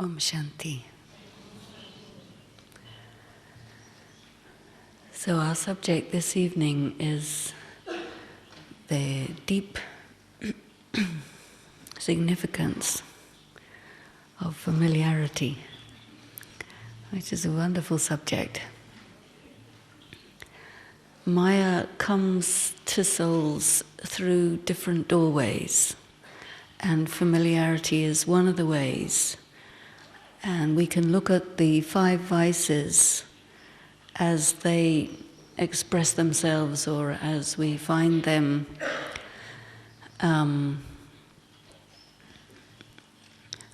Om Shanti. So our subject this evening is the deep significance of familiarity, which is a wonderful subject. Maya comes to souls through different doorways, and familiarity is one of the ways. And we can look at the 5 vices as they express themselves, or as we find them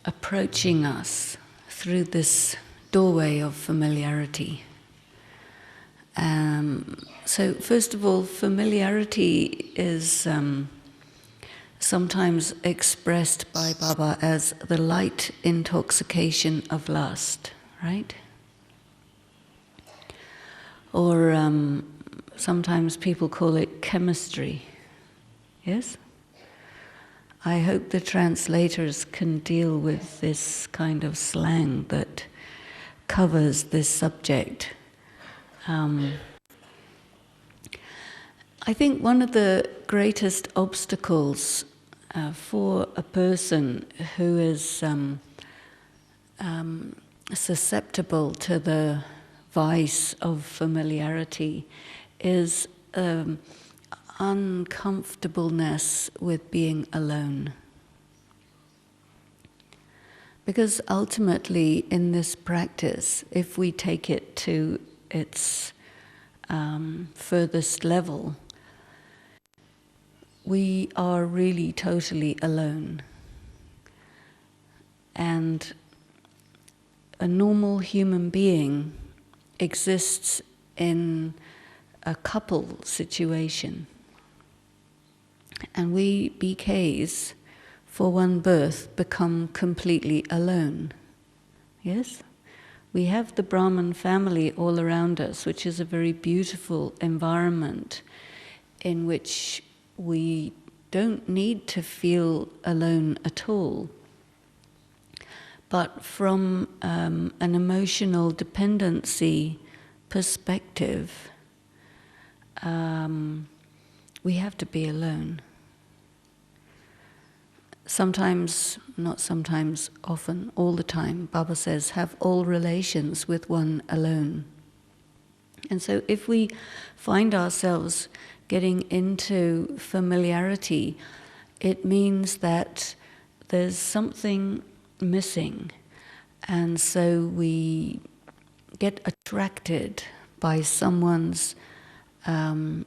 approaching us through this doorway of familiarity. So first of all, familiarity is sometimes expressed by Baba as the light intoxication of lust, right? Or sometimes people call it chemistry, yes? I hope the translators can deal with this kind of slang that covers this subject. I think one of the greatest obstacles for a person who is susceptible to the vice of familiarity is uncomfortableness with being alone. Because ultimately in this practice, if we take it to its furthest level, we are really totally alone. And a normal human being exists in a couple situation. And we BKs, for one birth, become completely alone. Yes? We have the Brahman family all around us, which is a very beautiful environment in which we don't need to feel alone at all. But from an emotional dependency perspective, we have to be alone. Sometimes, not sometimes, often, all the time, Baba says, have all relations with one alone. And so if we find ourselves getting into familiarity, it means that there's something missing. And so we get attracted by someone's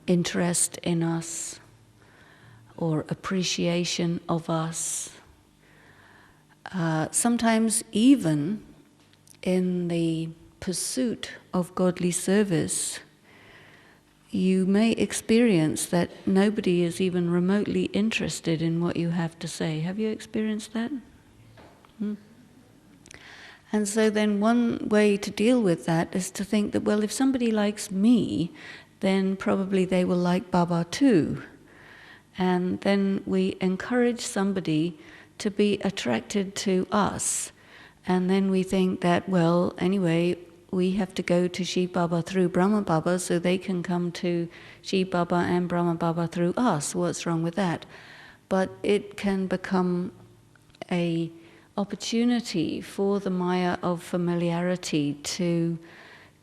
interest in us, or appreciation of us. Sometimes even in the pursuit of godly service, you may experience that nobody is even remotely interested in what you have to say. Have you experienced that? And so then one way to deal with that is to think that, well, if somebody likes me, then probably they will like Baba too. And then we encourage somebody to be attracted to us. And then we think that, well, anyway, we have to go to Shiv Baba through Brahma Baba, so they can come to Shiv Baba and Brahma Baba through us. What's wrong with that? But it can become an opportunity for the Maya of familiarity to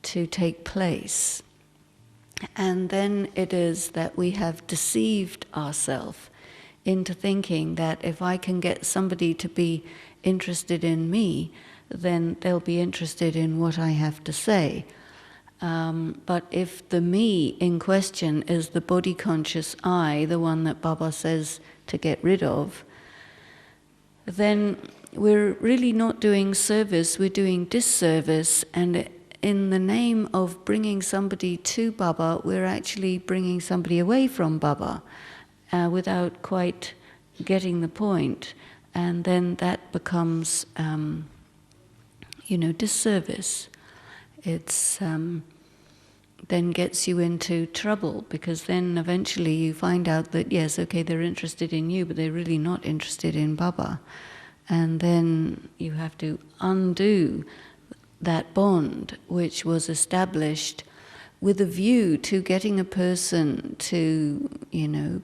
take place. And then it is that we have deceived ourselves into thinking that if I can get somebody to be interested in me, then they'll be interested in what I have to say. But if the me in question is the body-conscious I, the one that Baba says to get rid of, then we're really not doing service, we're doing disservice, and in the name of bringing somebody to Baba, we're actually bringing somebody away from Baba without quite getting the point. And then that becomes, disservice. It's then gets you into trouble, because then eventually you find out that, yes, okay, they're interested in you, but they're really not interested in Baba. And then you have to undo that bond which was established with a view to getting a person to,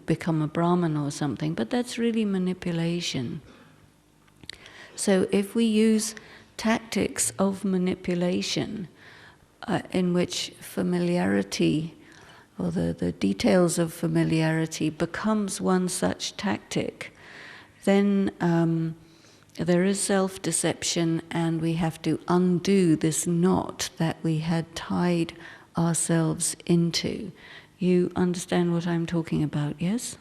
become a Brahmin or something. But that's really manipulation. So if we use tactics of manipulation in which familiarity or the details of familiarity becomes one such tactic, then there is self-deception, and we have to undo this knot that we had tied ourselves into. You understand what I'm talking about, yes?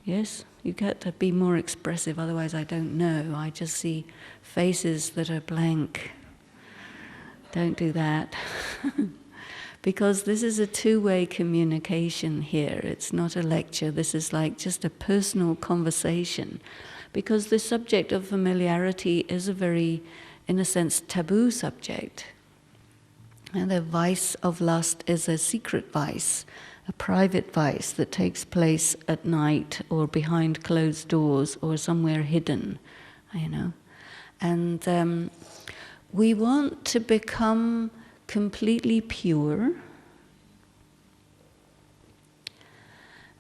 Yes? You've got to be more expressive, otherwise I don't know. I just see faces that are blank. Don't do that. Because this is a two-way communication here. It's not a lecture. This is like just a personal conversation. Because the subject of familiarity is a very, in a sense, taboo subject. And the vice of lust is a secret vice, a private vice that takes place at night or behind closed doors or somewhere hidden, And we want to become completely pure.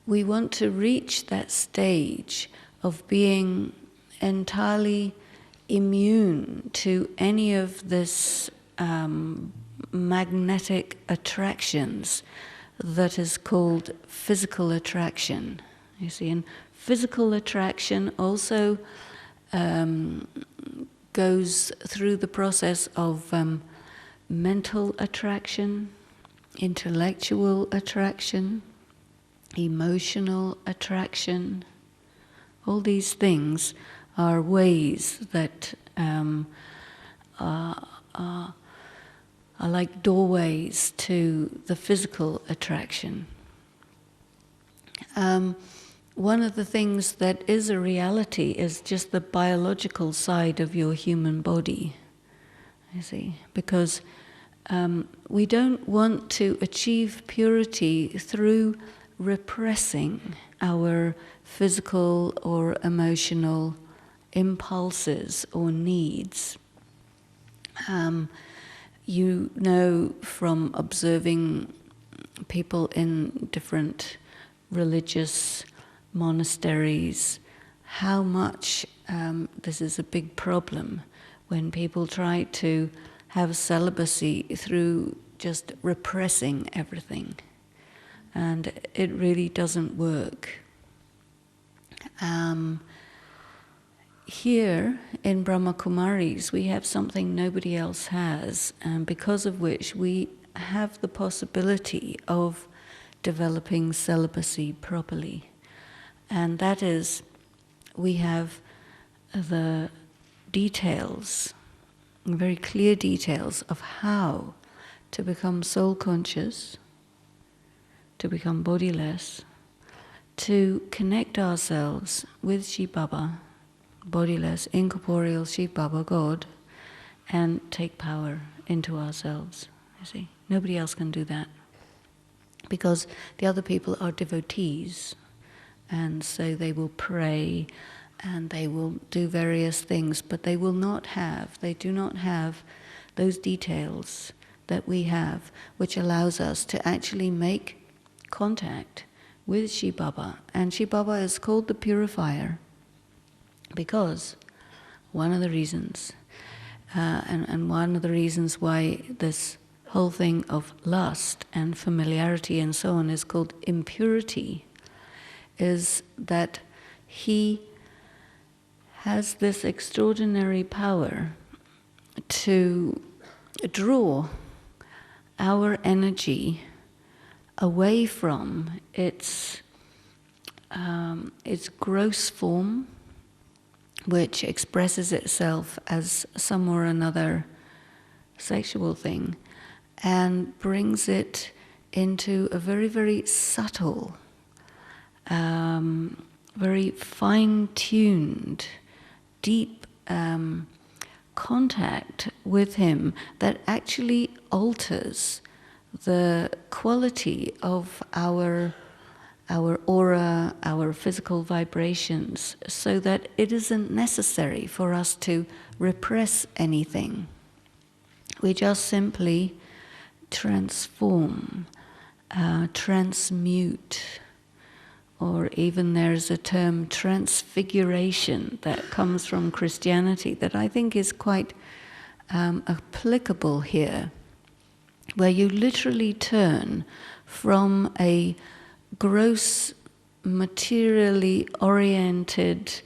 We want to reach that stage of being entirely immune to any of this magnetic attractions that is called physical attraction. You see, and physical attraction also goes through the process of mental attraction, intellectual attraction, emotional attraction. All these things are ways that are like doorways to the physical attraction. One of the things that is a reality is just the biological side of your human body, you see, because we don't want to achieve purity through repressing our physical or emotional impulses or needs. You know from observing people in different religious monasteries how much this is a big problem when people try to have celibacy through just repressing everything. And it really doesn't work. Here in Brahma Kumaris, we have something nobody else has, and because of which we have the possibility of developing celibacy properly. And that is, we have the details, very clear details of how to become soul conscious, to become bodiless, to connect ourselves with Shiv Baba, bodiless, incorporeal Shiv Baba, God, and take power into ourselves. You see, nobody else can do that, because the other people are devotees, and so they will pray and they will do various things, but they do not have those details that we have, which allows us to actually make contact with Shiv Baba. And Shiv Baba is called the purifier because one of the reasons, and one of the reasons why this whole thing of lust and familiarity and so on is called impurity, is that he has this extraordinary power to draw our energy away from its gross form, which expresses itself as some or another sexual thing, and brings it into a very, very subtle, very fine-tuned, deep contact with him that actually alters the quality of our our aura, our physical vibrations, so that it isn't necessary for us to repress anything. We just simply transform, transmute, or even there's a term transfiguration that comes from Christianity that I think is quite applicable here, where you literally turn from a gross, materially oriented,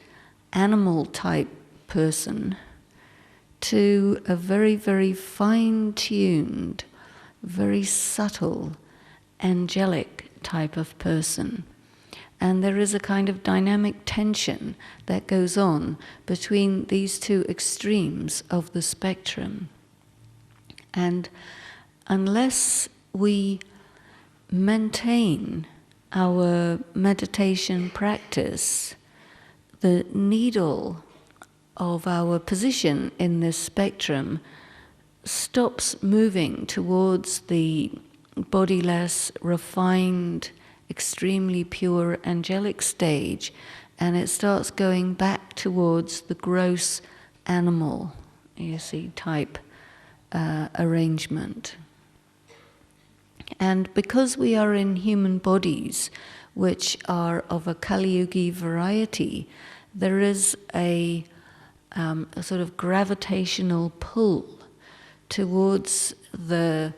animal type person to a very, very fine-tuned, very subtle, angelic type of person. And there is a kind of dynamic tension that goes on between these two extremes of the spectrum. And unless we maintain our meditation practice, the needle of our position in this spectrum stops moving towards the bodiless, refined, extremely pure angelic stage, and it starts going back towards the gross animal, you see, type arrangement. And because we are in human bodies, which are of a Kali Yugi variety, there is a sort of gravitational pull towards the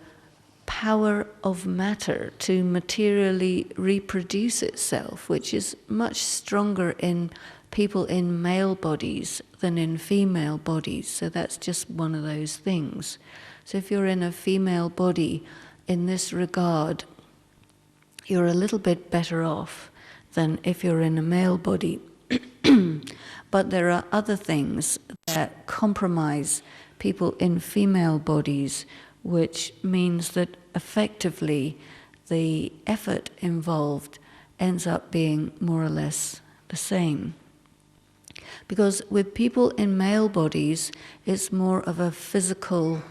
power of matter to materially reproduce itself, which is much stronger in people in male bodies than in female bodies. So that's just one of those things. So if you're in a female body, in this regard, you're a little bit better off than if you're in a male body. But there are other things that compromise people in female bodies, which means that effectively the effort involved ends up being more or less the same. Because with people in male bodies, it's more of a physical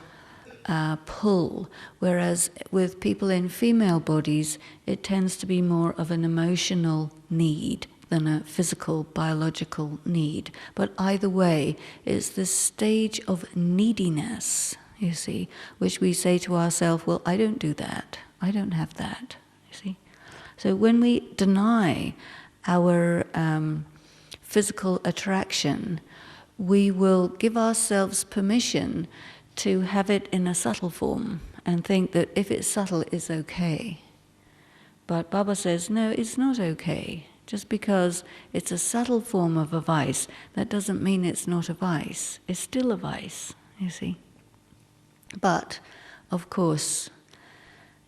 pull, whereas with people in female bodies, it tends to be more of an emotional need than a physical, biological need. But either way, it's this stage of neediness, you see, which we say to ourselves, well, I don't do that, I don't have that, you see. So when we deny our physical attraction, we will give ourselves permission to have it in a subtle form and think that if it's subtle, it's okay. But Baba says, no, it's not okay. Just because it's a subtle form of a vice, that doesn't mean it's not a vice. It's still a vice, you see. But, of course,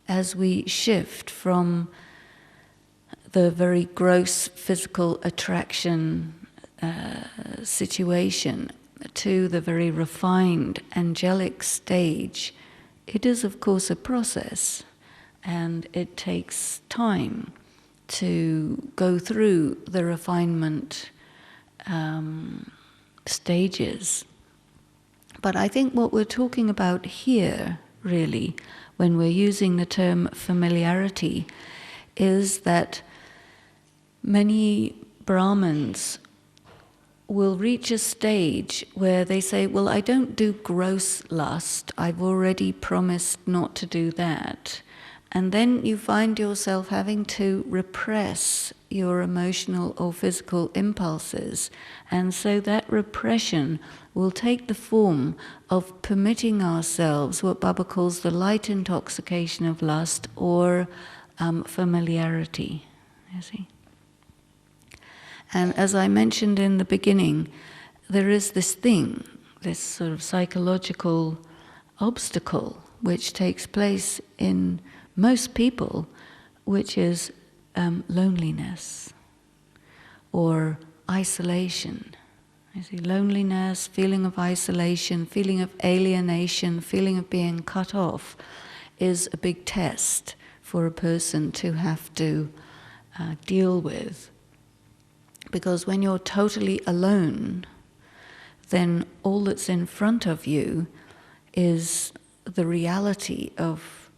as we shift from the very gross physical attraction situation to the very refined angelic stage, it is of course a process, and it takes time to go through the refinement stages. But I think what we're talking about here, really, when we're using the term familiarity, is that many Brahmins will reach a stage where they say, well, I don't do gross lust, I've already promised not to do that. And then you find yourself having to repress your emotional or physical impulses. And so that repression will take the form of permitting ourselves what Baba calls the light intoxication of lust, or familiarity, you see. And as I mentioned in the beginning, there is this thing, this sort of psychological obstacle which takes place in most people, which is loneliness or isolation. You see, loneliness, feeling of isolation, feeling of alienation, feeling of being cut off is a big test for a person to have to deal with. Because when you're totally alone, then all that's in front of you is the reality of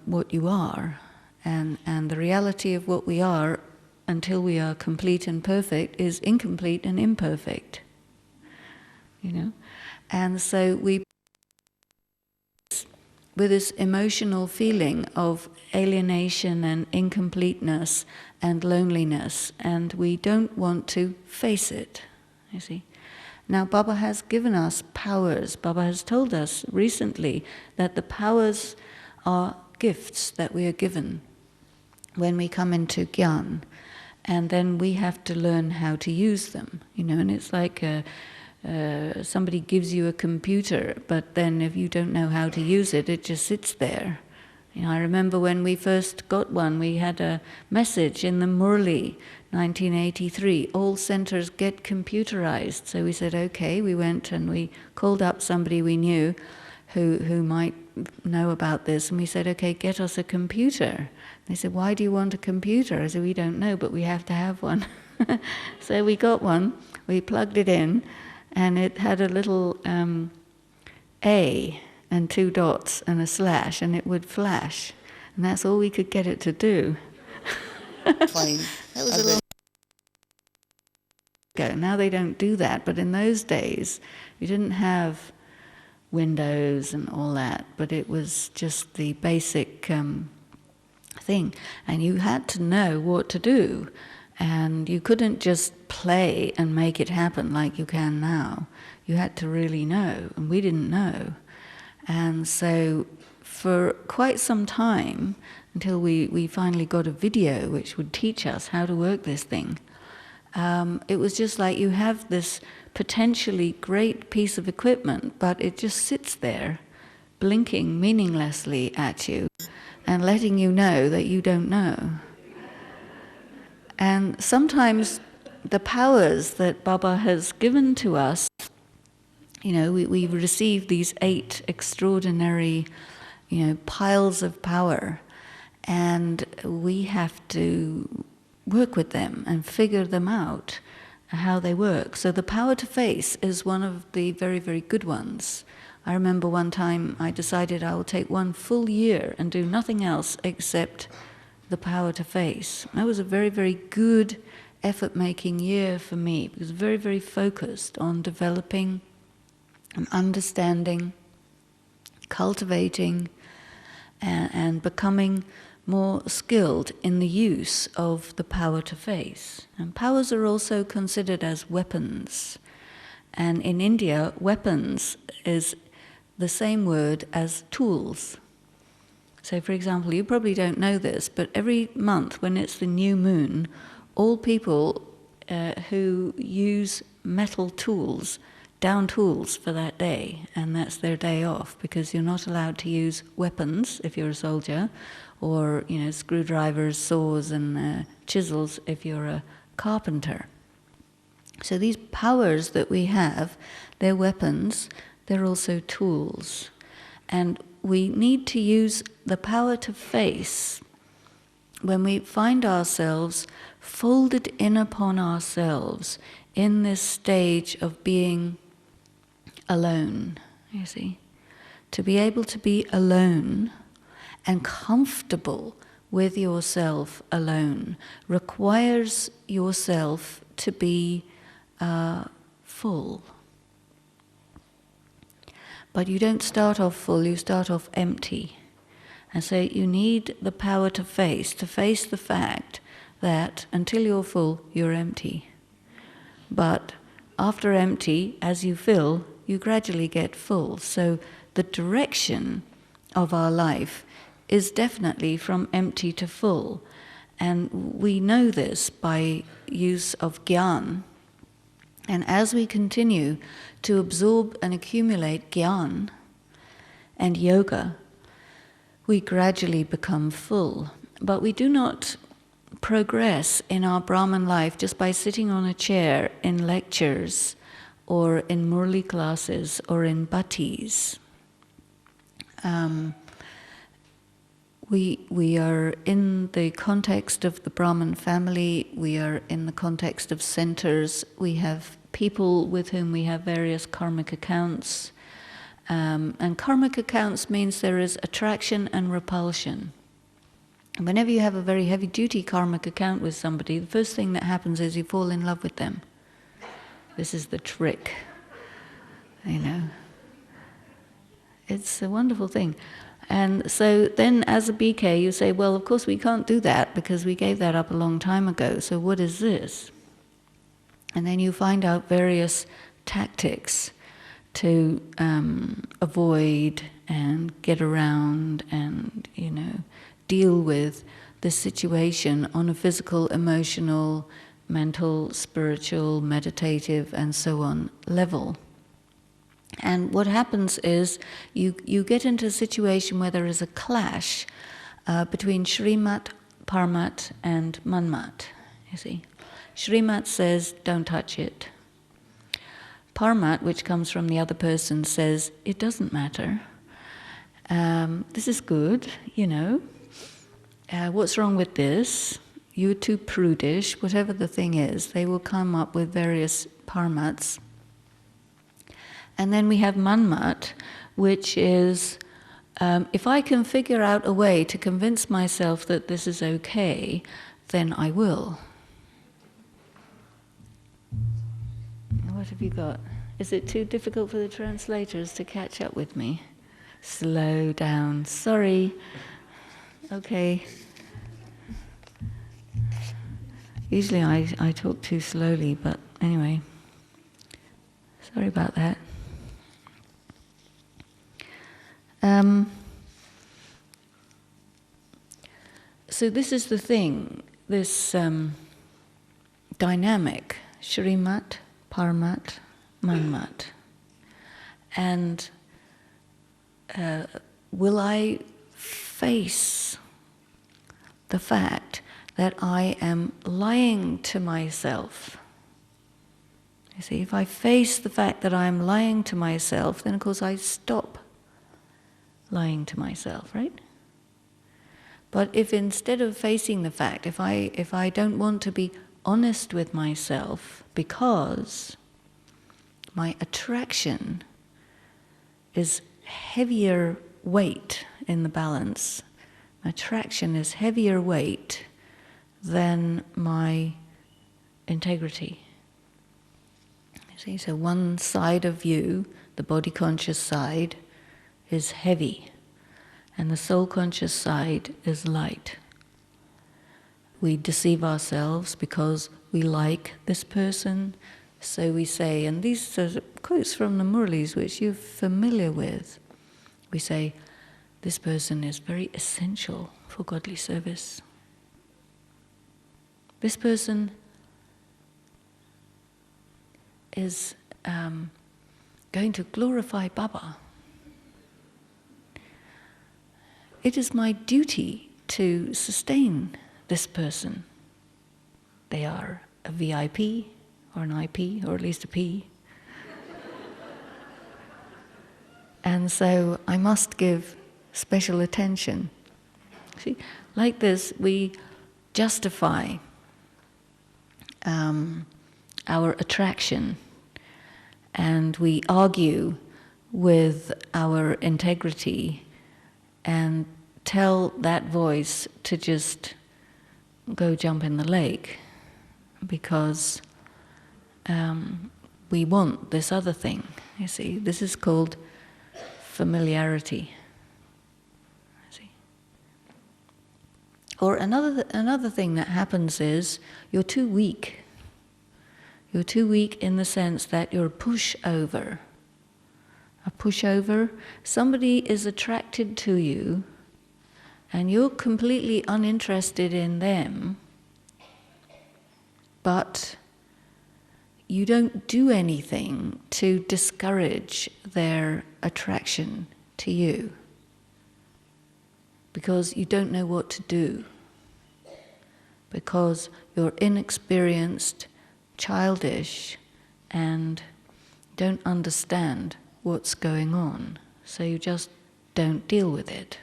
what you are. And the reality of what we are, until we are complete and perfect, is incomplete and imperfect. You know? And so we, with this emotional feeling of alienation and incompleteness and loneliness, and we don't want to face it, you see. Now, Baba has given us powers. Baba has told us recently that the powers are gifts that we are given when we come into Gyan, and then we have to learn how to use them, you know. And it's like somebody gives you a computer, but then if you don't know how to use it, it just sits there. You know, I remember when we first got one, we had a message in the Murli, 1983, all centers get computerized. So we said, okay, we went and we called up somebody we knew who might know about this, and we said, okay, get us a computer. They said, why do you want a computer? I said, we don't know, but we have to have one. So we got one, we plugged it in, and it had a little A and 2 dots and a slash, and it would flash. And that's all we could get it to do. Fine. That was a long ago. Now they don't do that, but in those days, we didn't have Windows and all that, but it was just the basic thing. And you had to know what to do. And you couldn't just play and make it happen like you can now. You had to really know, and we didn't know. And so for quite some time, until we finally got a video which would teach us how to work this thing, it was just like you have this potentially great piece of equipment, but it just sits there, blinking meaninglessly at you and letting you know that you don't know. And sometimes the powers that Baba has given to us, you know, we receive these 8 extraordinary, you know, piles of power, and we have to work with them and figure them out, how they work. So the power to face is one of the very, very good ones. I remember one time I decided I will take 1 full year and do nothing else except the power to face. That was a very, very good effort-making year for me, because very, very focused on developing and understanding, cultivating, and becoming more skilled in the use of the power to face. And powers are also considered as weapons. And in India, weapons is the same word as tools. So, for example, you probably don't know this, but every month when it's the new moon, all people who use metal tools, down tools for that day, and that's their day off, because you're not allowed to use weapons if you're a soldier, or, you know, screwdrivers, saws, and chisels if you're a carpenter. So these powers that we have, they're weapons, they're also tools. And we need to use the power to face when we find ourselves folded in upon ourselves in this stage of being alone, you see. To be able to be alone and comfortable with yourself alone requires yourself to be full. But you don't start off full, you start off empty. And so you need the power to face the fact that until you're full, you're empty. But after empty, as you fill, you gradually get full. So the direction of our life is definitely from empty to full. And we know this by use of Gyan. And as we continue to absorb and accumulate Gyan and yoga, we gradually become full. But we do not progress in our Brahman life just by sitting on a chair in lectures or in Murli classes or in bhattis. We are in the context of the Brahman family, we are in the context of centers, we have people with whom we have various karmic accounts. And karmic accounts means there is attraction and repulsion. And whenever you have a very heavy-duty karmic account with somebody, the first thing that happens is you fall in love with them. This is the trick, you know. It's a wonderful thing. And so then as a BK you say, well, of course we can't do that because we gave that up a long time ago, so what is this? And then you find out various tactics to avoid and get around and, you know, deal with this situation on a physical, emotional, mental, spiritual, meditative, and so on level. And what happens is you get into a situation where there is a clash between Shrimat, Parmat, and Manmat, you see. Shrimat says, don't touch it. Parmat, which comes from the other person, says, it doesn't matter. This is good, you know. What's wrong with this? You're too prudish, whatever the thing is. They will come up with various parmats. And then we have manmat, which is, if I can figure out a way to convince myself that this is okay, then I will. What have you got? Is it too difficult for the translators to catch up with me? Slow down. Sorry. Okay. Usually I talk too slowly, but anyway. Sorry about that. So this is the thing, this dynamic, Shrimat, Parmat, Manmat. And will I face the fact that I am lying to myself? You see, if I face the fact that I'm lying to myself, then of course I stop lying to myself, right? But if instead of facing the fact, if I don't want to be honest with myself because my attraction is heavier weight in the balance, my attraction is heavier weight than my integrity. You see, so one side of you, the body-conscious side, is heavy, and the soul-conscious side is light. We deceive ourselves because we like this person, so we say, and these are quotes from the Murlis which you're familiar with, we say, this person is very essential for godly service. This person is going to glorify Baba. It is my duty to sustain this person. They are a VIP, or an IP, or at least a P. And so I must give special attention. See, like this, we justify our attraction, and we argue with our integrity and tell that voice to just go jump in the lake because we want this other thing. You see, this is called familiarity. See? Or another thing that happens is you're too weak. You're too weak in the sense that you're a pushover. A pushover, somebody is attracted to you and you're completely uninterested in them, but you don't do anything to discourage their attraction to you because you don't know what to do, because you're inexperienced, childish, and don't understand what's going on, so you just don't deal with it.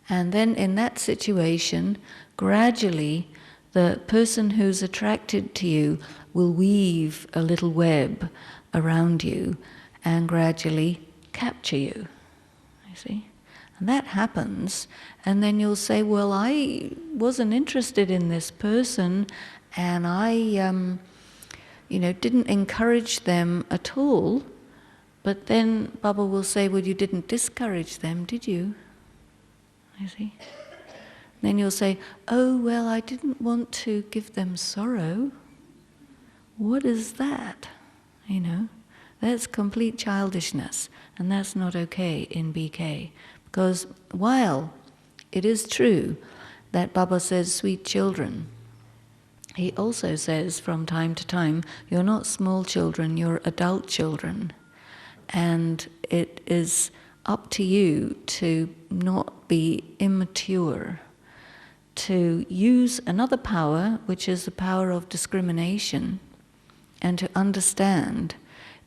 And then in that situation, gradually the person who's attracted to you will weave a little web around you and gradually capture you, you see? And that happens, and then you'll say, well, I wasn't interested in this person, and I didn't encourage them at all. But then Baba will say, well, you didn't discourage them, did you? You see? Then you'll say, oh, well, I didn't want to give them sorrow. What is that? That's complete childishness, and that's not okay in BK. Because while it is true that Baba says sweet children, he also says from time to time, you're not small children, you're adult children. And it is up to you to not be immature, to use another power, which is the power of discrimination, and to understand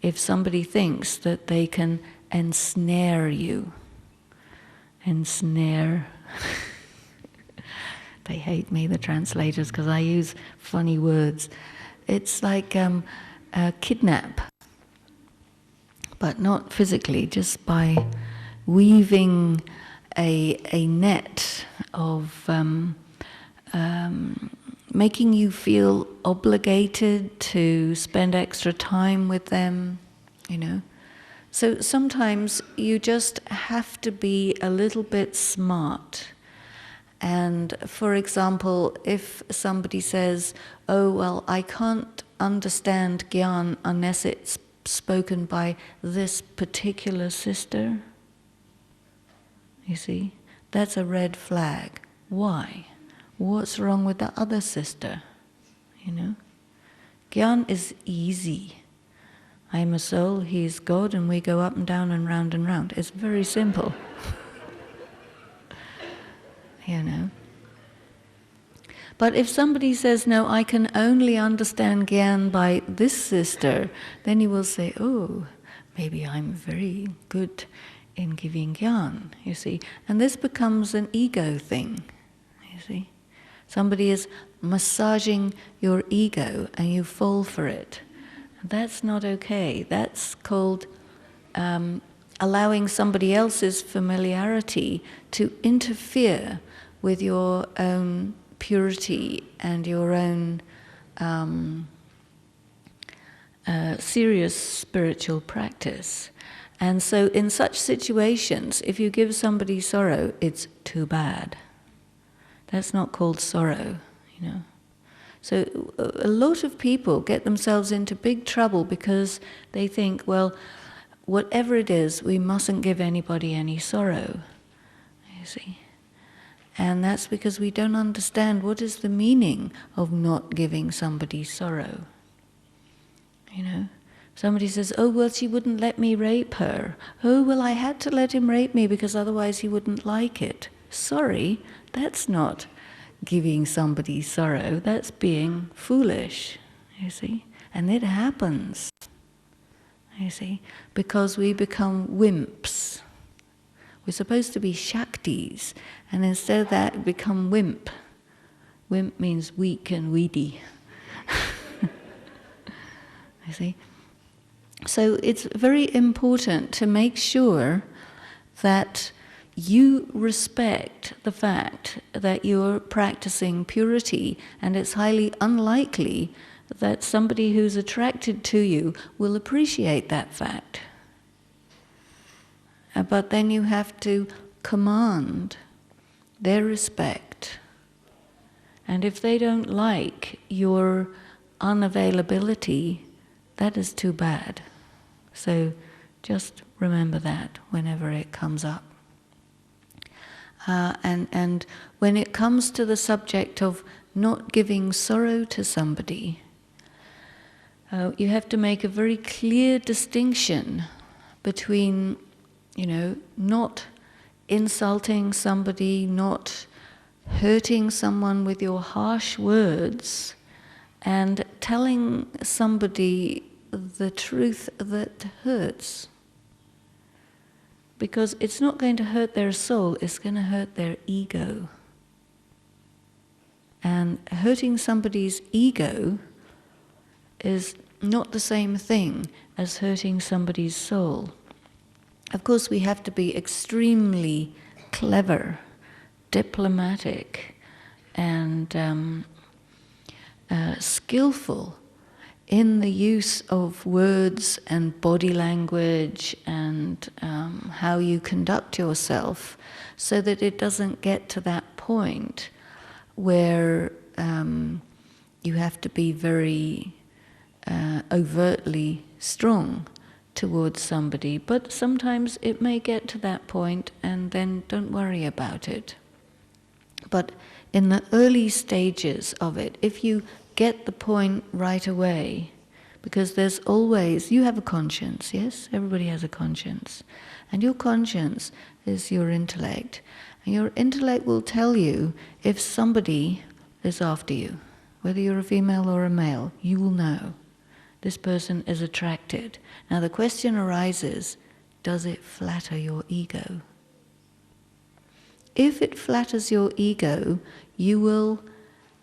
if somebody thinks that they can ensnare you. Ensnare. They hate me, the translators, because I use funny words. It's like kidnap, but not physically, just by weaving a net of making you feel obligated to spend extra time with them, So sometimes you just have to be a little bit smart. And for example, if somebody says, oh, well, I can't understand Gyan unless it's spoken by this particular sister, you see, that's a red flag. Why? What's wrong with the other sister? Gyan is easy. I am a soul, he is God, and we go up and down and round and round. It's very simple. But if somebody says, no, I can only understand Gyan by this sister, then you will say, oh, maybe I'm very good in giving Gyan, you see. And this becomes an ego thing, you see. Somebody is massaging your ego and you fall for it. That's not okay. That's called allowing somebody else's familiarity to interfere with your own purity and your own serious spiritual practice. And so in such situations, if you give somebody sorrow, it's too bad. That's not called sorrow, So a lot of people get themselves into big trouble because they think, well, whatever it is, we mustn't give anybody any sorrow, you see. And that's because we don't understand what is the meaning of not giving somebody sorrow. Somebody says, oh, well, she wouldn't let me rape her. Oh, well, I had to let him rape me because otherwise he wouldn't like it. Sorry, that's not giving somebody sorrow, that's being foolish, you see. And it happens, you see, because we become wimps. We're supposed to be Shaktis, and instead of that, we become wimp. Wimp means weak and weedy. You see? So it's very important to make sure that you respect the fact that you're practicing purity, and it's highly unlikely that somebody who's attracted to you will appreciate that fact. But then you have to command their respect. And if they don't like your unavailability, that is too bad. So just remember that whenever it comes up. And when it comes to the subject of not giving sorrow to somebody, you have to make a very clear distinction between, not insulting somebody, not hurting someone with your harsh words, and telling somebody the truth that hurts. Because it's not going to hurt their soul, it's going to hurt their ego. And hurting somebody's ego is not the same thing as hurting somebody's soul. Of course, we have to be extremely clever, diplomatic, and skillful in the use of words and body language and how you conduct yourself, so that it doesn't get to that point where you have to be very overtly strong towards somebody. But sometimes it may get to that point, and then don't worry about it. But in the early stages of it, if you get the point right away, because there's always, you have a conscience, yes? Everybody has a conscience. And your conscience is your intellect. And your intellect will tell you if somebody is after you. Whether you're a female or a male, you will know. This person is attracted. Now the question arises, does it flatter your ego? If it flatters your ego, you will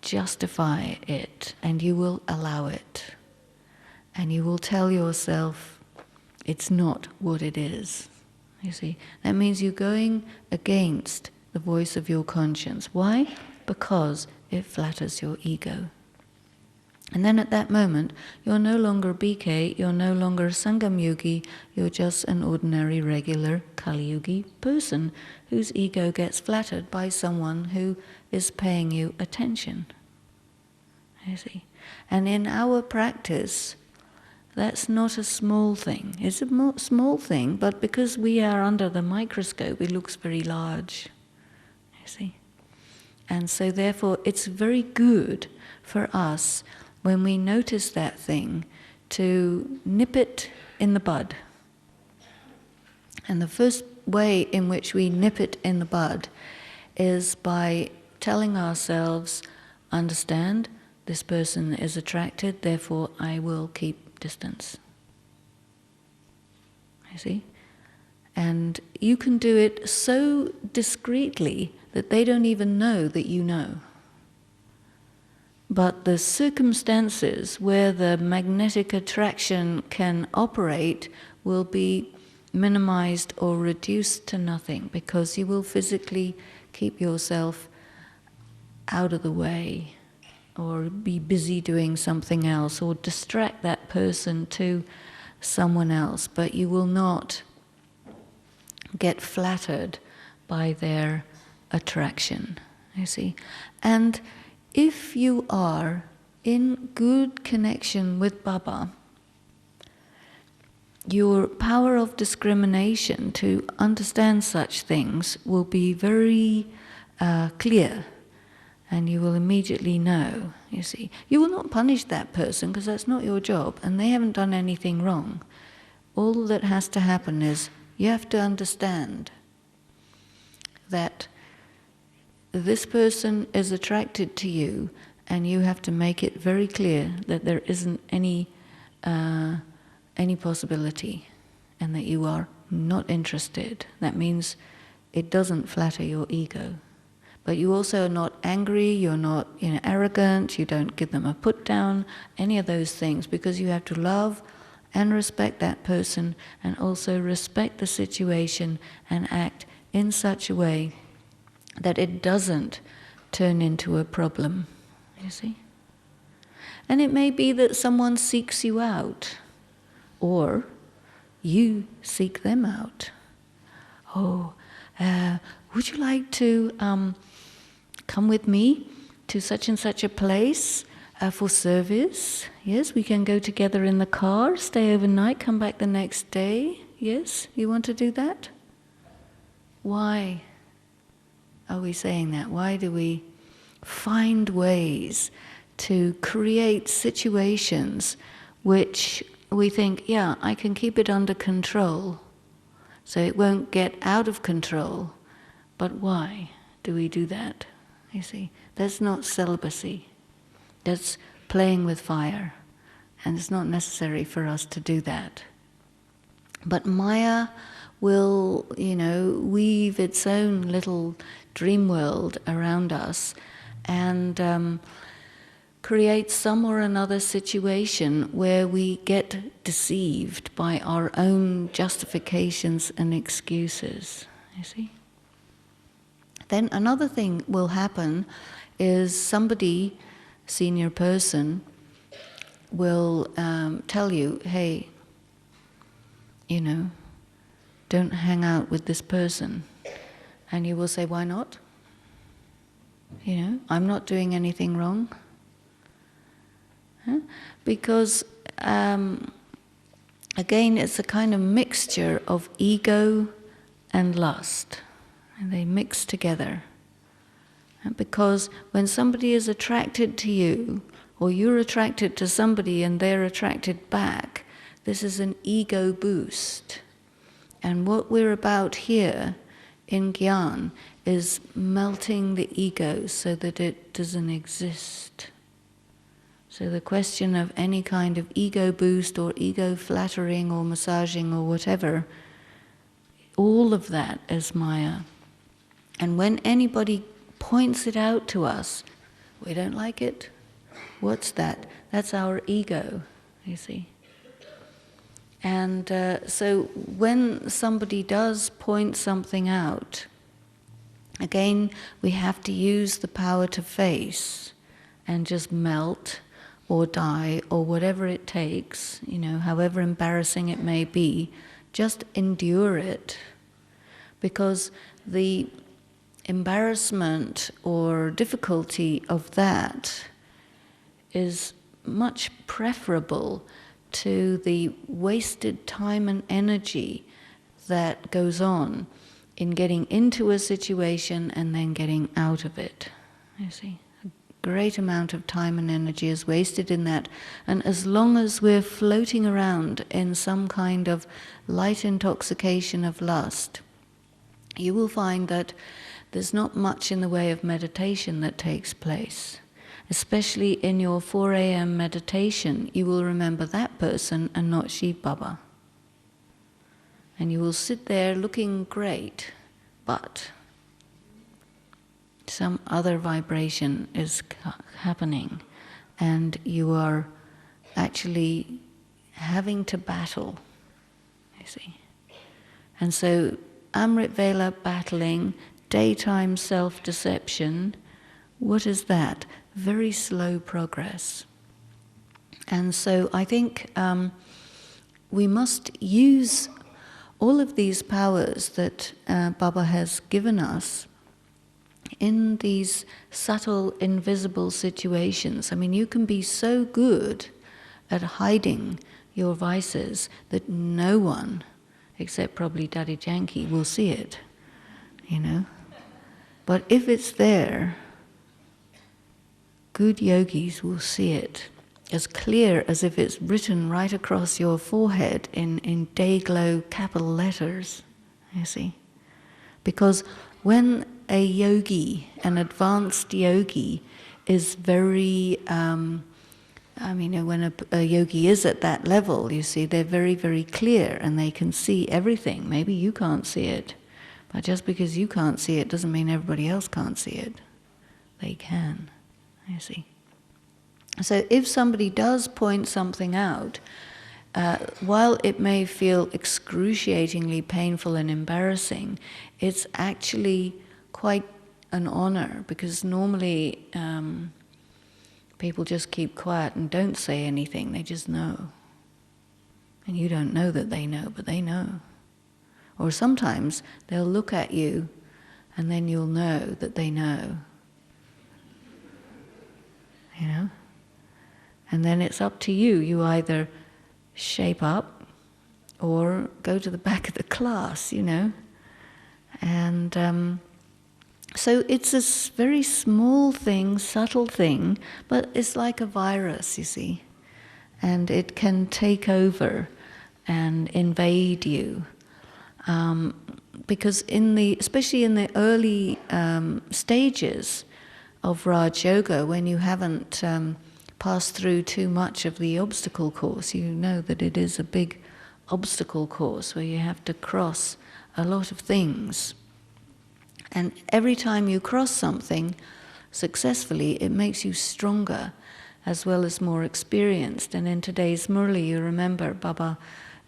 justify it and you will allow it. And you will tell yourself it's not what it is. You see, that means you're going against the voice of your conscience. Why? Because it flatters your ego. And then at that moment, you're no longer BK, you're no longer Sangam Yogi, you're just an ordinary, regular Kali Yugi person whose ego gets flattered by someone who is paying you attention. You see? And in our practice, that's not a small thing. It's a small thing, but because we are under the microscope, it looks very large. You see? And so therefore, it's very good for us, when we notice that thing, to nip it in the bud. And the first way in which we nip it in the bud is by telling ourselves, understand, this person is attracted, therefore I will keep distance. You see? And you can do it so discreetly that they don't even know that you know. But the circumstances where the magnetic attraction can operate will be minimized or reduced to nothing, because you will physically keep yourself out of the way, or be busy doing something else, or distract that person to someone else, but you will not get flattered by their attraction, you see. And if you are in good connection with Baba, your power of discrimination to understand such things will be very clear, and you will immediately know, you see. You will not punish that person, because that's not your job, and they haven't done anything wrong. All that has to happen is you have to understand that this person is attracted to you, and you have to make it very clear that there isn't any possibility, and that you are not interested. That means it doesn't flatter your ego. But you also are not angry, you're not arrogant, you don't give them a put down, any of those things, because you have to love and respect that person, and also respect the situation and act in such a way that it doesn't turn into a problem, you see. And it may be that someone seeks you out, or you seek them out. Oh, would you like to come with me to such and such a place for service? Yes, we can go together in the car, stay overnight, come back the next day. Yes, you want to do that? Why are we saying that? Why do we find ways to create situations which we think, yeah, I can keep it under control, so it won't get out of control? But why do we do that? You see, that's not celibacy. That's playing with fire. And it's not necessary for us to do that. But Maya will, weave its own little dream world around us and create some or another situation where we get deceived by our own justifications and excuses, you see? Then another thing will happen is somebody, senior person, will tell you, hey, don't hang out with this person. And you will say, why not? I'm not doing anything wrong. Huh? Because, again, it's a kind of mixture of ego and lust. And they mix together. Because when somebody is attracted to you, or you're attracted to somebody and they're attracted back, this is an ego boost. And what we're about here in Gyan is melting the ego so that it doesn't exist. So the question of any kind of ego boost or ego flattering or massaging or whatever, all of that is Maya. And when anybody points it out to us, we don't like it. What's that? That's our ego, you see. And so when somebody does point something out, again, we have to use the power to face and just melt or die or whatever it takes, however embarrassing it may be, just endure it. Because the embarrassment or difficulty of that is much preferable to the wasted time and energy that goes on in getting into a situation and then getting out of it. You see, a great amount of time and energy is wasted in that. And as long as we're floating around in some kind of light intoxication of lust, you will find that there's not much in the way of meditation that takes place. Especially in your 4 a.m. meditation, you will remember that person and not Shiv Baba. And you will sit there looking great, but some other vibration is happening, and you are actually having to battle, you see. And so Amrit Vela battling, daytime self-deception, what is that? Very slow progress. And so I think we must use all of these powers that Baba has given us in these subtle, invisible situations. I mean, you can be so good at hiding your vices that no one, except probably Daddy Janki, will see it, But if it's there, good yogis will see it as clear as if it's written right across your forehead in day-glow capital letters, you see. Because when a yogi, an advanced yogi, is very, when a yogi is at that level, you see, they're very, very clear and they can see everything. Maybe you can't see it, but just because you can't see it doesn't mean everybody else can't see it. They can, you see. So if somebody does point something out, while it may feel excruciatingly painful and embarrassing, it's actually quite an honor, because normally people just keep quiet and don't say anything, they just know. And you don't know that they know, but they know. Or sometimes they'll look at you and then you'll know that they know. And then it's up to you. You either shape up or go to the back of the class, And so it's a very small thing, subtle thing, but it's like a virus, you see. And it can take over and invade you. Because especially in the early stages of Raj Yoga, when you haven't passed through too much of the obstacle course, you know that it is a big obstacle course where you have to cross a lot of things. And every time you cross something successfully, it makes you stronger as well as more experienced. And in today's Murli, you remember, Baba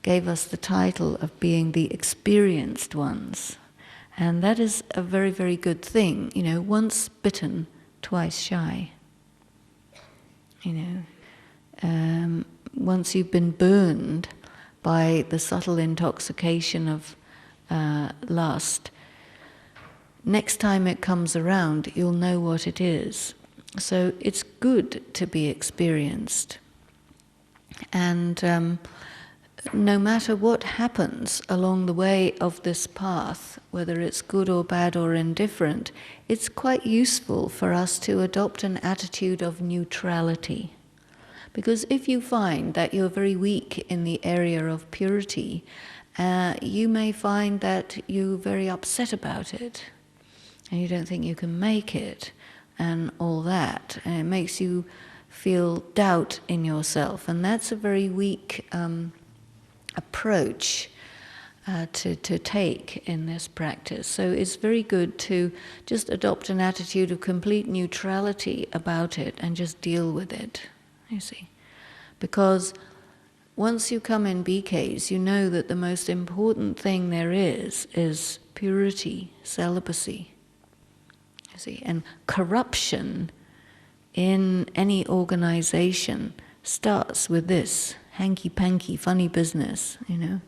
gave us the title of being the experienced ones. And that is a very, very good thing. You know, once bitten, twice shy. You know, once you've been burned by the subtle intoxication of lust, next time it comes around, you'll know what it is. So it's good to be experienced. And no matter what happens along the way of this path, whether it's good or bad or indifferent, it's quite useful for us to adopt an attitude of neutrality. Because if you find that you're very weak in the area of purity, you may find that you're very upset about it, and you don't think you can make it, and all that. And it makes you feel doubt in yourself, and that's a very weak approach to take in this practice. So it's very good to just adopt an attitude of complete neutrality about it and just deal with it, you see. Because once you come in BKs, you know that the most important thing there is purity, celibacy, you see. And corruption in any organization starts with this hanky-panky, funny business, you know,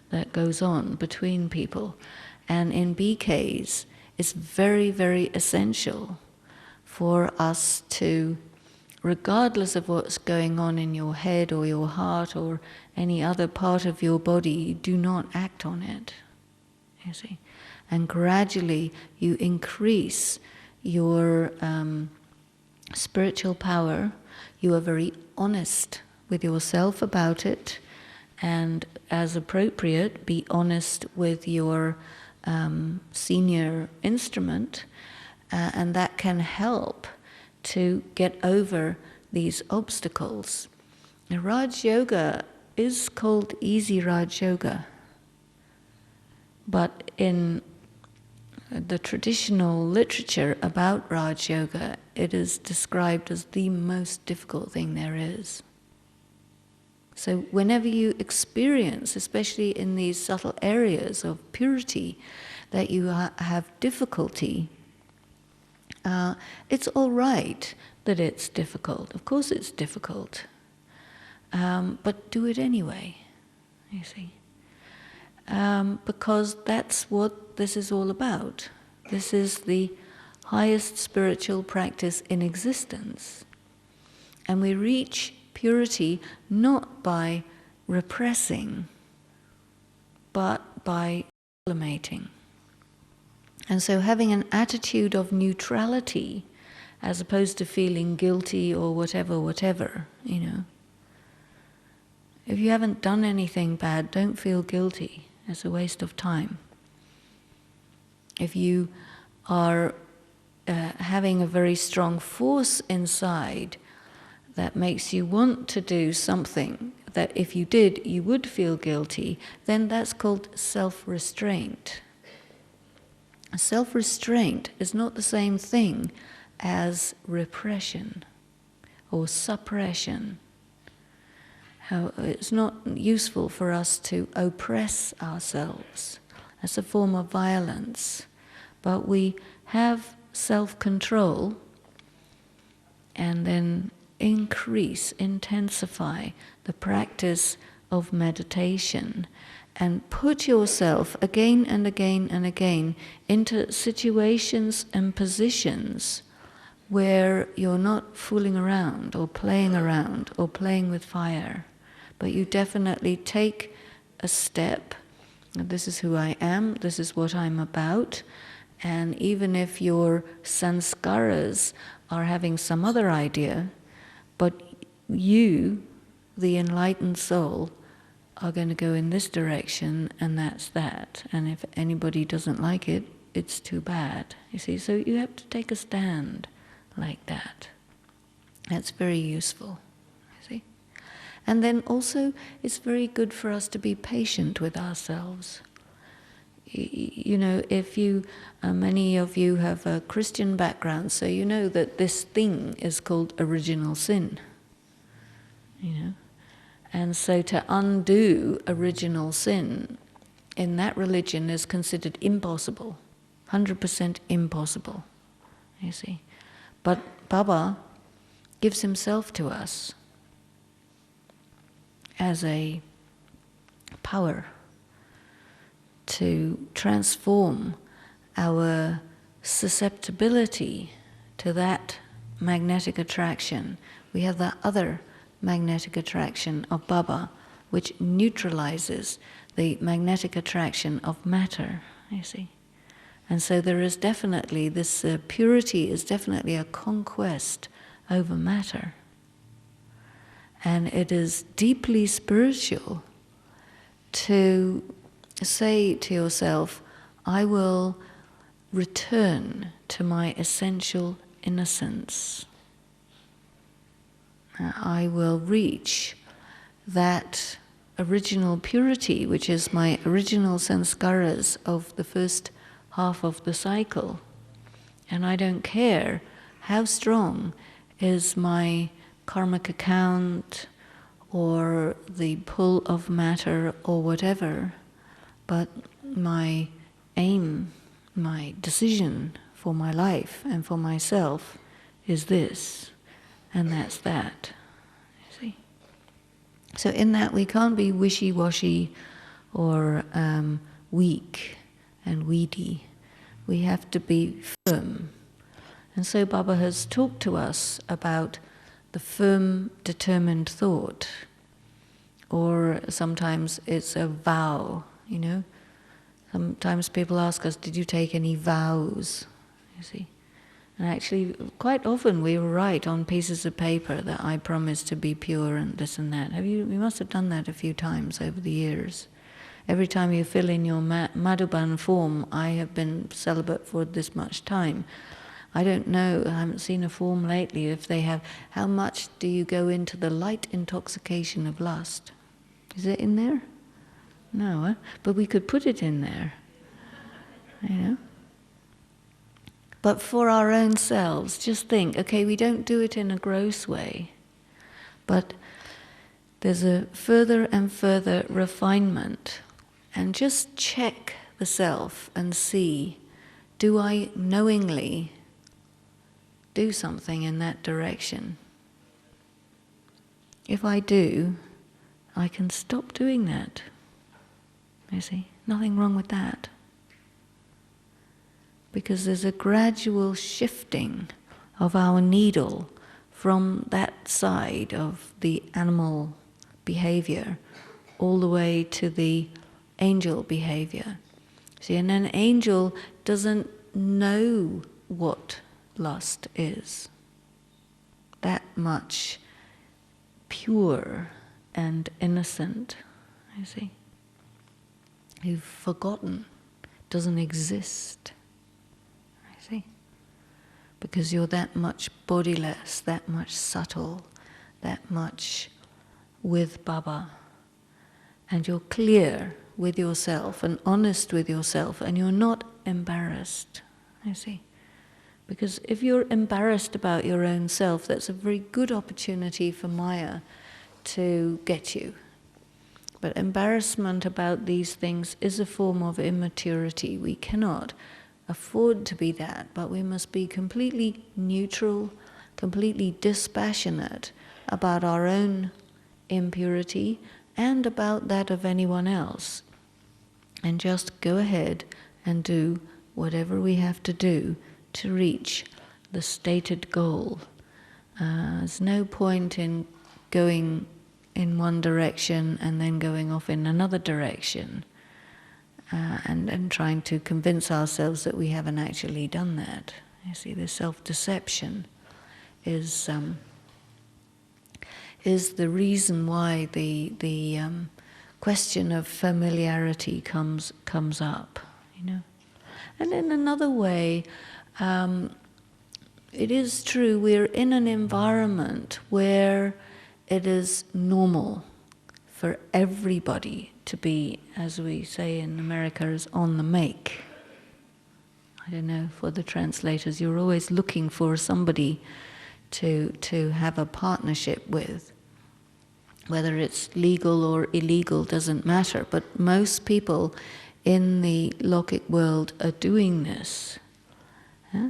that goes on between people. And in BKs, it's very, very essential for us to, regardless of what's going on in your head or your heart or any other part of your body, do not act on it, you see. And gradually you increase your spiritual power. You are very honest with yourself about it, and as appropriate, be honest with your senior instrument, and that can help to get over these obstacles. Now, Raj Yoga is called easy Raj Yoga, but in the traditional literature about Raj Yoga, it is described as the most difficult thing there is. So whenever you experience, especially in these subtle areas of purity, that you have difficulty, it's all right that it's difficult. Of course it's difficult. But do it anyway, you see. Because that's what this is all about. This is the highest spiritual practice in existence. And we reach purity not by repressing, but by sublimating. And so having an attitude of neutrality, as opposed to feeling guilty or whatever, you know. If you haven't done anything bad, don't feel guilty. It's a waste of time. If you are having a very strong force inside that makes you want to do something that if you did, you would feel guilty, then that's called self-restraint. Self-restraint is not the same thing as repression or suppression. It's not useful for us to oppress ourselves. That's a form of violence. But we have self-control and then increase, intensify the practice of meditation and put yourself again and again and again into situations and positions where you're not fooling around or playing with fire, but you definitely take a step. This is who I am, this is what I'm about, and even if your sanskaras are having some other idea, but you, the enlightened soul, are going to go in this direction, and that's that. And if anybody doesn't like it, it's too bad. You see, so you have to take a stand like that. That's very useful, you see. And then also, it's very good for us to be patient with ourselves. You know, if you, many of you have a Christian background, so you know that this thing is called original sin, you know. And so to undo original sin in that religion is considered impossible. 100% impossible, you see. But Baba gives himself to us as a power to transform our susceptibility to that magnetic attraction. We have that other magnetic attraction of Baba, which neutralizes the magnetic attraction of matter, you see. And so there is definitely, this purity is definitely a conquest over matter. And it is deeply spiritual to say to yourself, I will return to my essential innocence. I will reach that original purity, which is my original sanskaras of the first half of the cycle. And I don't care how strong is my karmic account or the pull of matter or whatever, but my aim, my decision for my life and for myself is this, and that's that, you see. So in that we can't be wishy-washy or weak and weedy. We have to be firm. And so Baba has talked to us about the firm, determined thought. Or sometimes it's a vow, you know. Sometimes people ask us, did you take any vows? You see. And actually, quite often we write on pieces of paper that I promise to be pure and this and that. You must have done that a few times over the years. Every time you fill in your Madhuban form, I have been celibate for this much time. I don't know, I haven't seen a form lately if they have, how much do you go into the light intoxication of lust? Is it in there? No, but we could put it in there, you know. But for our own selves, just think, okay, we don't do it in a gross way, but there's a further and further refinement. And just check the self and see, do I knowingly do something in that direction? If I do, I can stop doing that. You see, nothing wrong with that. Because there's a gradual shifting of our needle from that side of the animal behavior all the way to the angel behavior. See, and an angel doesn't know what lust is. That much pure and innocent, you see. You've forgotten, doesn't exist, you see. Because you're that much bodiless, that much subtle, that much with Baba. And you're clear with yourself and honest with yourself, and you're not embarrassed, you see. Because if you're embarrassed about your own self, that's a very good opportunity for Maya to get you. But embarrassment about these things is a form of immaturity. We cannot afford to be that, but we must be completely neutral, completely dispassionate about our own impurity and about that of anyone else. And just go ahead and do whatever we have to do to reach the stated goal. There's no point in going in one direction and then going off in another direction and trying to convince ourselves that we haven't actually done that. You see, the self-deception is the reason why the question of familiarity comes up, you know. And in another way, it is true we're in an environment where it is normal for everybody to be, as we say in America, is on the make. I don't know, for the translators, you're always looking for somebody to have a partnership with. Whether it's legal or illegal doesn't matter, but most people in the Lokic world are doing this. Huh?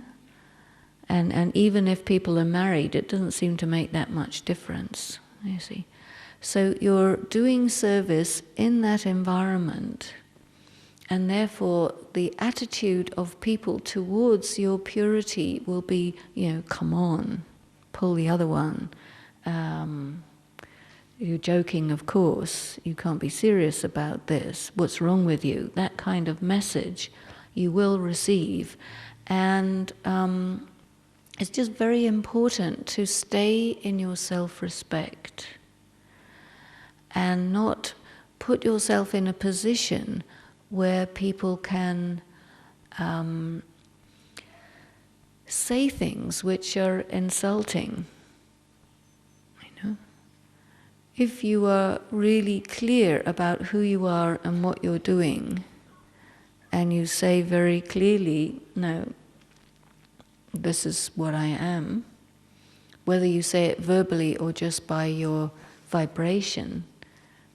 And even if people are married, it doesn't seem to make that much difference, you see. So you're doing service in that environment, and therefore the attitude of people towards your purity will be, come on, pull the other one. You're joking, of course. You can't be serious about this. What's wrong with you? That kind of message you will receive. And it's just very important to stay in your self-respect and not put yourself in a position where people can say things which are insulting. If you are really clear about who you are and what you're doing, and you say very clearly, no, this is what I am, whether you say it verbally or just by your vibration,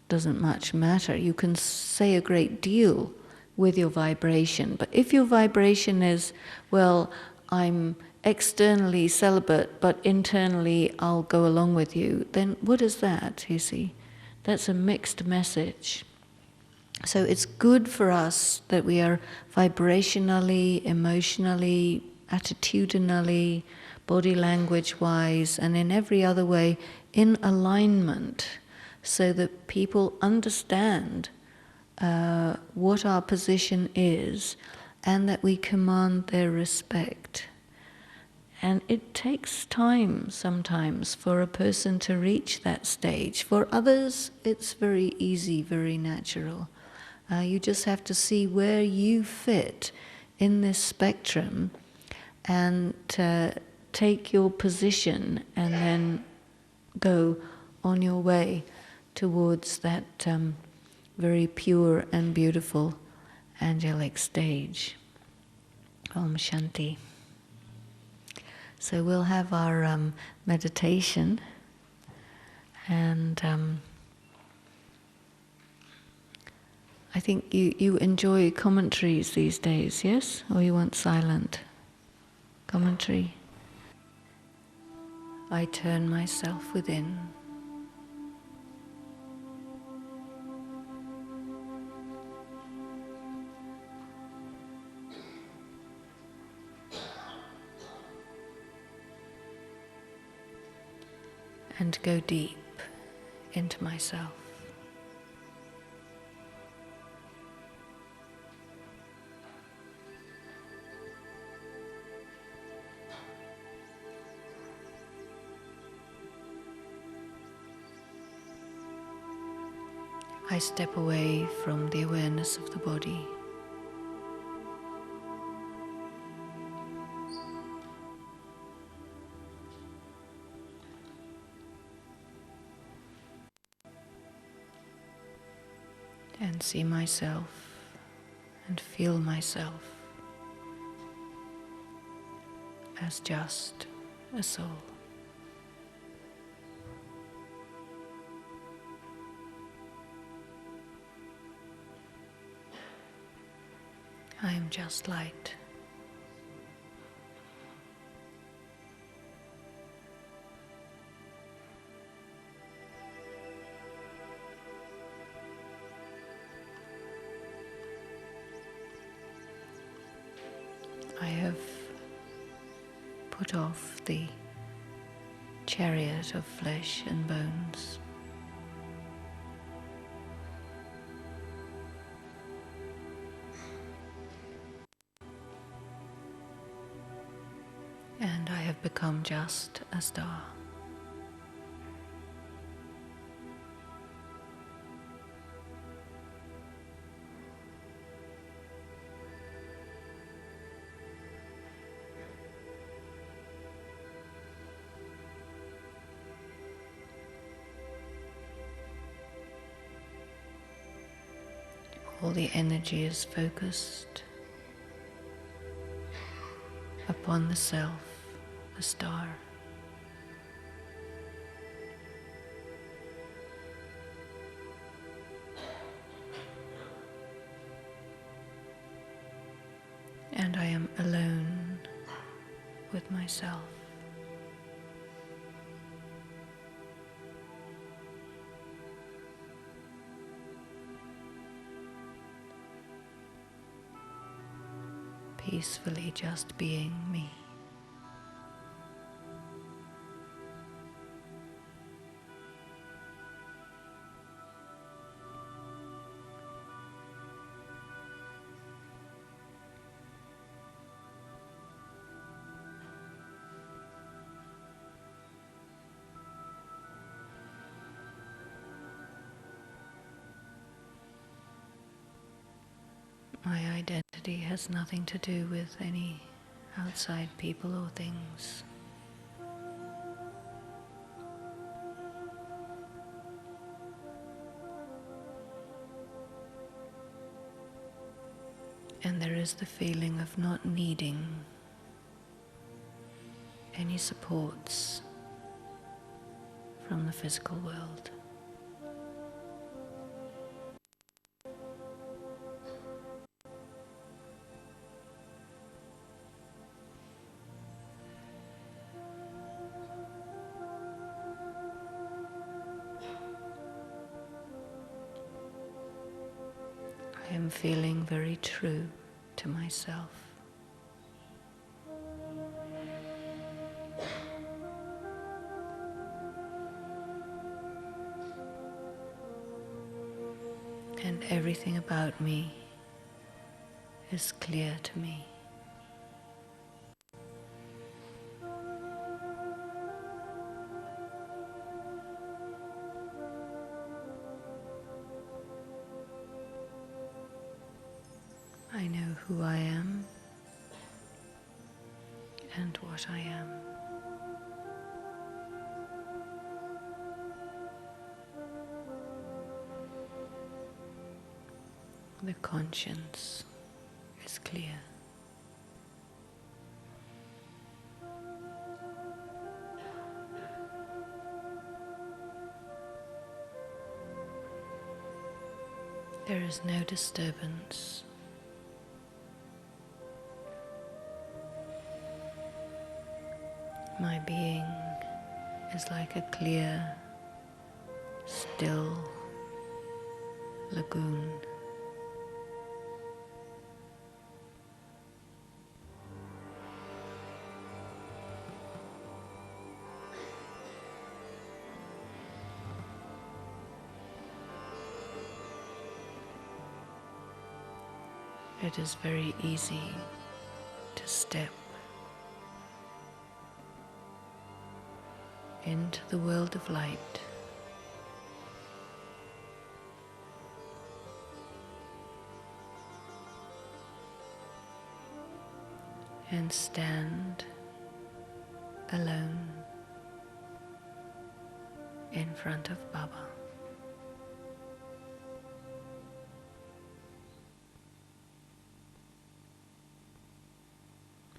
doesn't much matter. You can say a great deal with your vibration, but if your vibration is, well, I'm externally celibate, but internally I'll go along with you, then what is that, you see? That's a mixed message. So it's good for us that we are vibrationally, emotionally, attitudinally, body language-wise, and in every other way in alignment, so that people understand what our position is and that we command their respect. And it takes time sometimes for a person to reach that stage. For others, it's very easy, very natural. You just have to see where you fit in this spectrum and take your position and then go on your way towards that very pure and beautiful angelic stage. Om Shanti. So we'll have our meditation, and I think you enjoy commentaries these days, yes? Or you want silent commentary? I turn myself within. And go deep into myself. I step away from the awareness of the body. And see myself and feel myself as just a soul. I am just light. I have put off the chariot of flesh and bones. And I have become just a star. All the energy is focused upon the self, the star. alone with myself. Peacefully just being me. My identity has nothing to do with any outside people or things. And there is the feeling of not needing any supports from the physical world. I am feeling very true to myself. And everything about me is clear to me. I know who I am and what I am. The conscience is clear. There is no disturbance. My being is like a clear, still lagoon. It is very easy to step into the world of light and stand alone in front of Baba.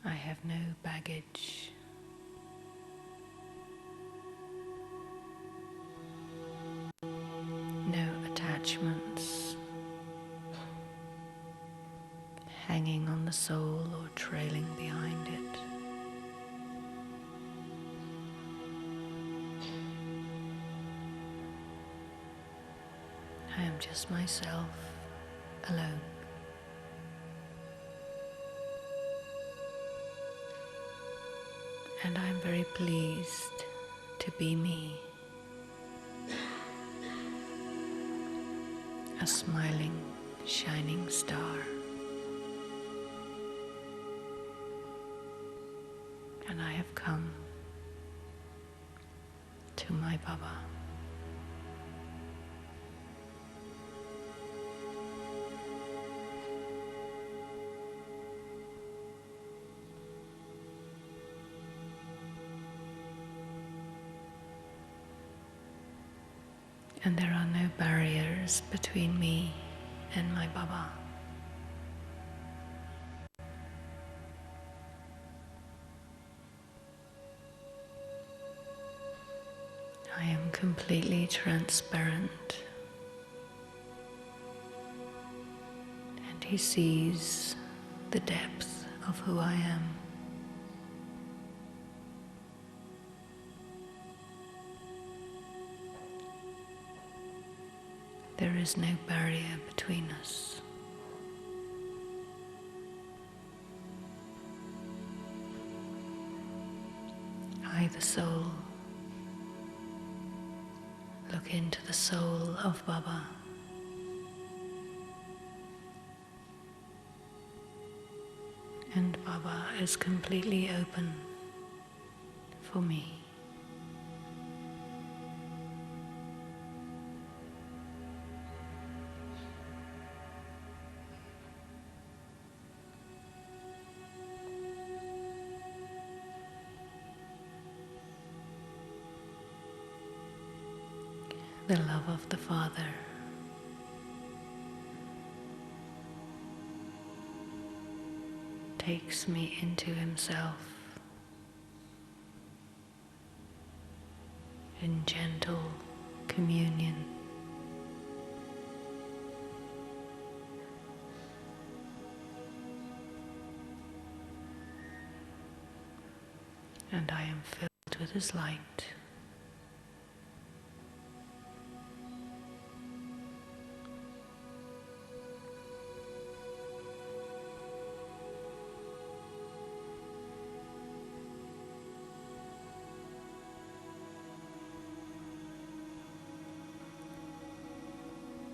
I have no baggage. No attachments hanging on the soul or trailing behind it. I am just myself, alone. And I'm very pleased to be me. A smiling, shining star. And I have come to my Baba. And there are no barriers between me and my Baba. I am completely transparent, and he sees the depth of who I am. There is no barrier between us. I, the soul, look into the soul of Baba. And Baba is completely open for me. The love of the Father takes me into himself in gentle communion. And I am filled with his light.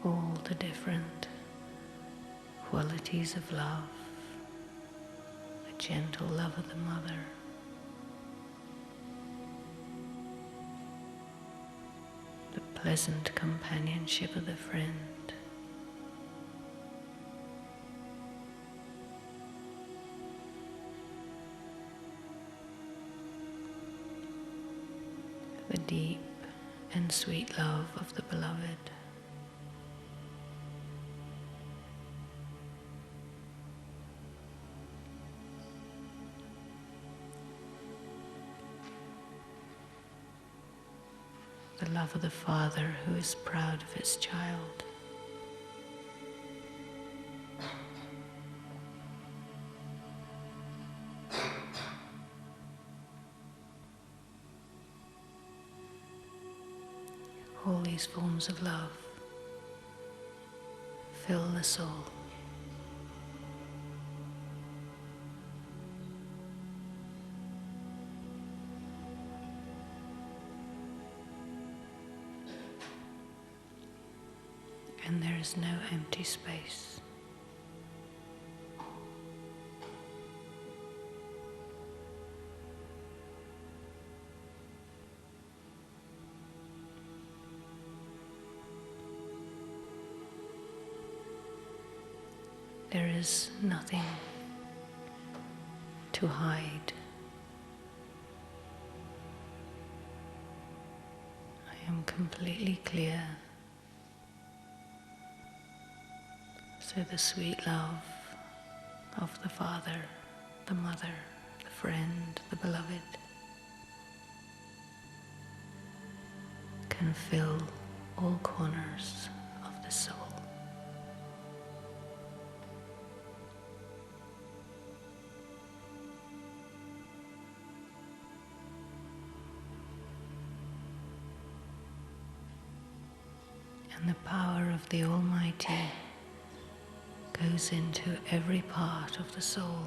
All the different qualities of love, the gentle love of the mother, the pleasant companionship of the friend, the deep and sweet love of the beloved. The love of the Father who is proud of his child. All these forms of love fill the soul. And there is no empty space. There is nothing to hide. I am completely clear. So the sweet love of the Father, the Mother, the friend, the beloved can fill all corners of the soul. And the power of the Almighty goes into every part of the soul.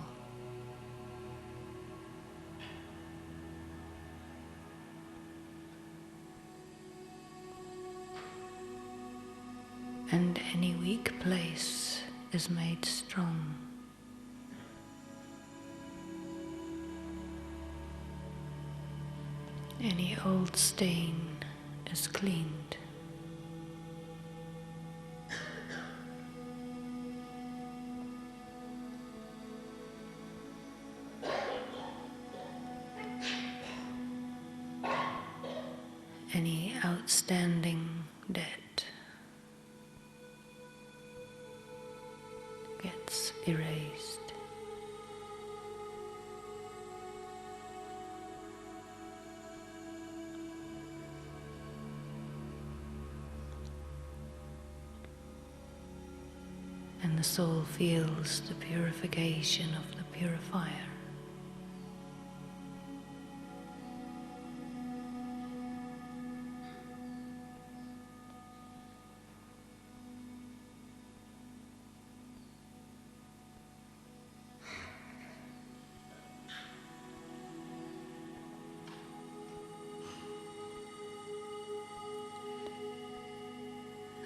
And any weak place is made strong. Any old stain is cleaned. Any outstanding debt gets erased. And the soul feels the purification of the purifier.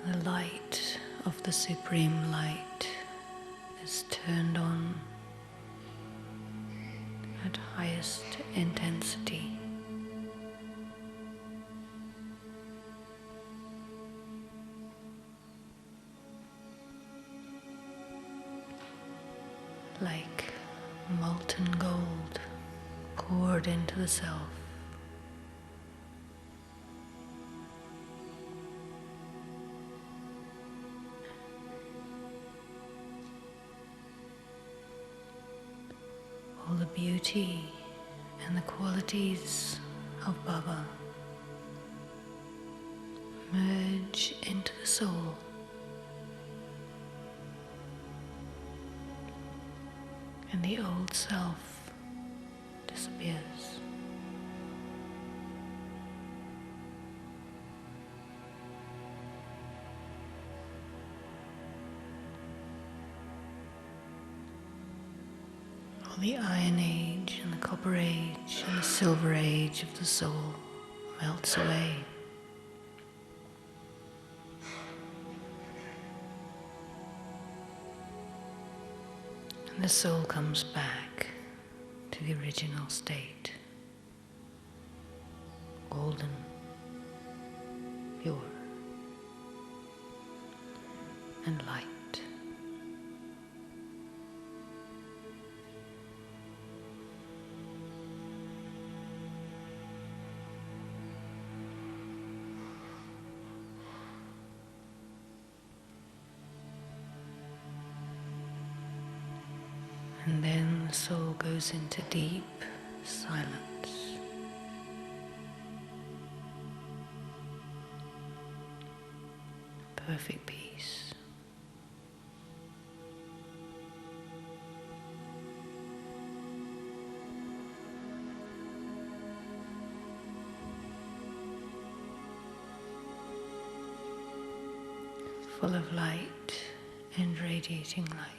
The light of the Supreme Light is turned on at highest intensity. Like molten gold poured into the self. All the beauty and the qualities of Baba merge into the soul. And the old self disappears. All the Iron Age and the Copper Age and the Silver Age of the soul melts away. And the soul comes back to the original state, golden, pure, and light. And then the soul goes into deep silence. Perfect peace. Full of light and radiating light.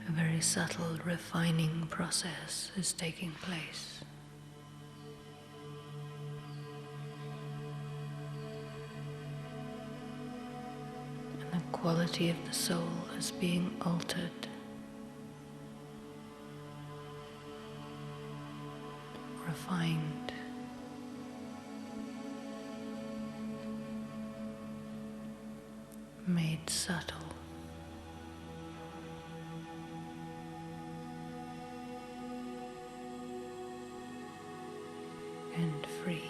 A very subtle refining process is taking place. And the quality of the soul is being altered. Refined. Made subtle. And free.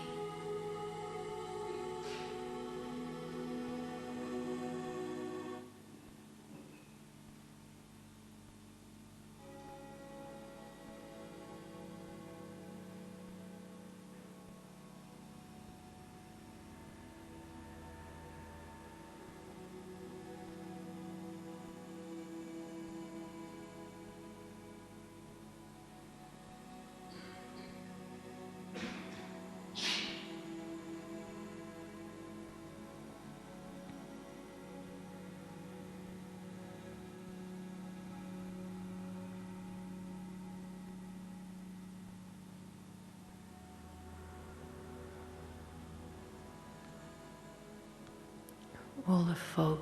All the fog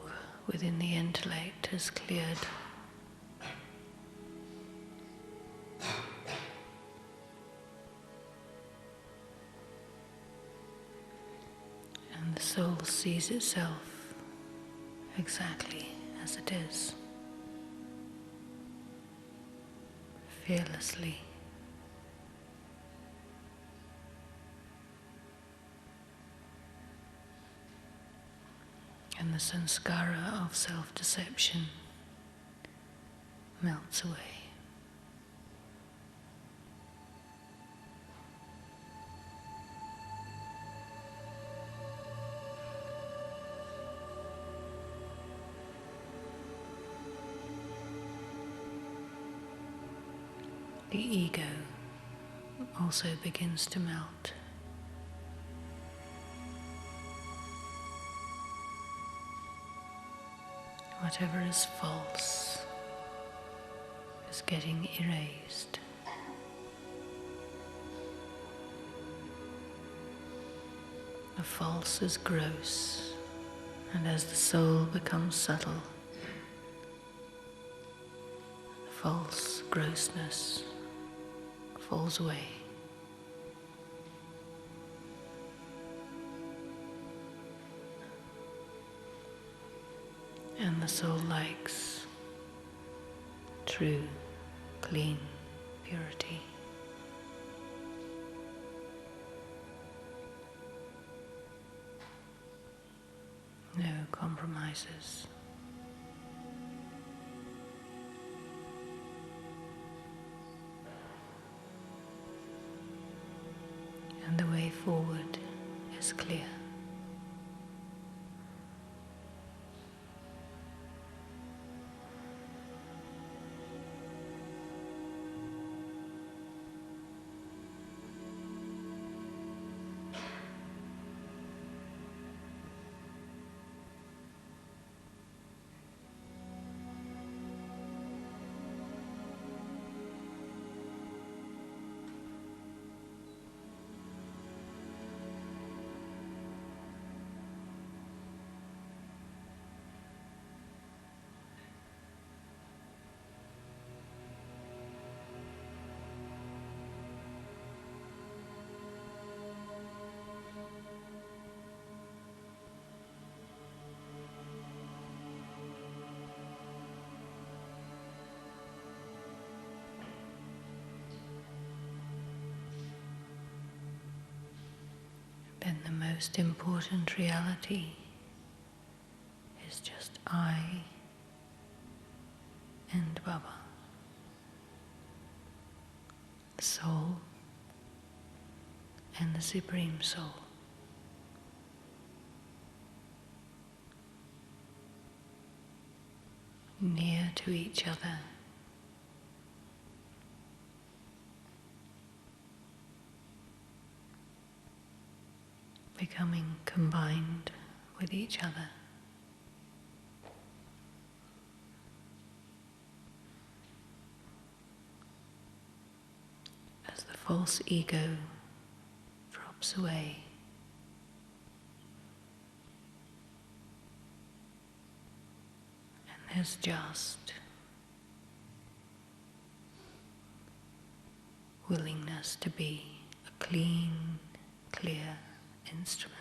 within the intellect has cleared. And the soul sees itself exactly as it is. fearlessly. And the sanskara of self-deception melts away. The ego also begins to melt. Whatever is false is getting erased. The false is gross, and as the soul becomes subtle, the false grossness falls away. And the soul likes true, clean purity. No compromises. And the way forward is clear. Then the most important reality is just I and Baba, the soul and the Supreme Soul. Near to each other, becoming combined with each other. As the false ego drops away, and there's just willingness to be a clean, clear instrument.